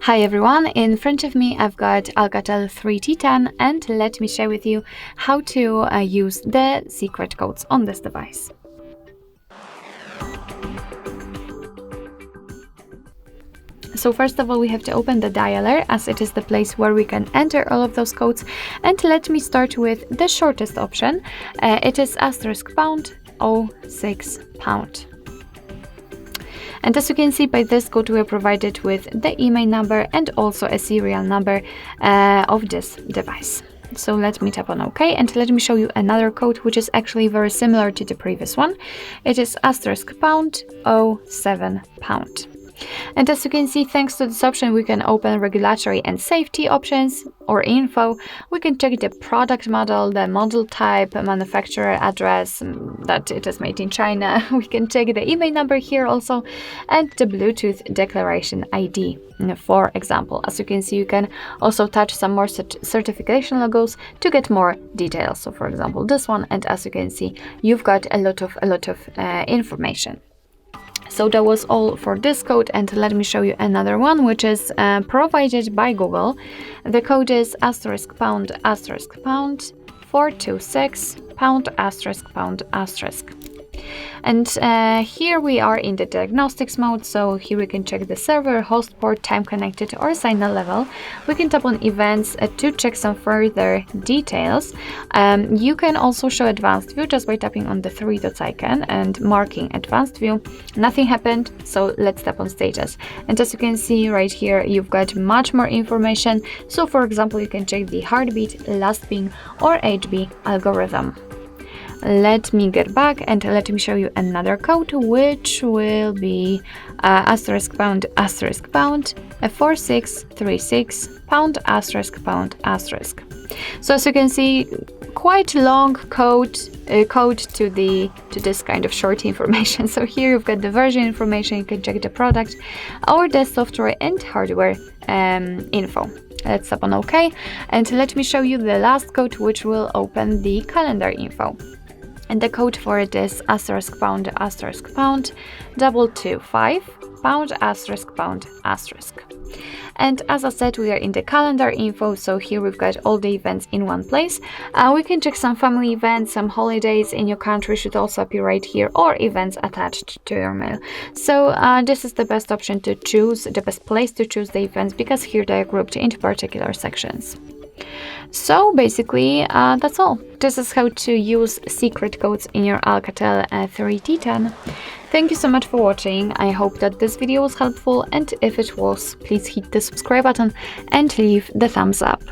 Hi everyone, in front of me I've got Alcatel 3T10 and let me share with you how to use the secret codes on this device. So first of all, we have to open the dialer, as it is the place where we can enter all of those codes, and let me start with the shortest option. It is *##06#. And as you can see, by this code we are provided with the email number and also a serial number of this device. So let me tap on OK, and let me show you another code which is actually very similar to the previous one. It is *##07#. And as you can see, thanks to this option, we can open regulatory and safety options or info. We can check the product model, the model type, manufacturer address, that it is made in China. We can check the email number here also, and the Bluetooth declaration ID, for example. As you can see, you can also touch some more certification logos to get more details. So for example, this one, and as you can see, you've got a lot of information. So that was all for this code, and let me show you another one which is provided by Google. The code is *##426####. And here we are in the diagnostics mode, so here we can check the server, host port, time connected, or signal level. We can tap on events to check some further details. You can also show advanced view just by tapping on the three dots icon and marking advanced view. Nothing happened, so let's tap on status. And as you can see right here, you've got much more information. So for example, you can check the heartbeat, last ping, or HB algorithm. Let me get back and let me show you another code, which will be *##4636###. So as you can see, quite long code to this kind of short information. So here you've got the version information. You can check the product or the software and hardware info. Let's tap on OK, and let me show you the last code, which will open the calendar info. And the code for it is *##225###. And as I said, we are in the calendar info, so here we've got all the events in one place. We can check some family events, some holidays in your country should also appear right here, or events attached to your mail. So this is the best option to choose, the best place to choose the events, because here they are grouped into particular sections. So basically, that's all. This is how to use secret codes in your Alcatel 3T10. Thank you so much for watching. I hope that this video was helpful, and if it was, please hit the subscribe button and leave the thumbs up.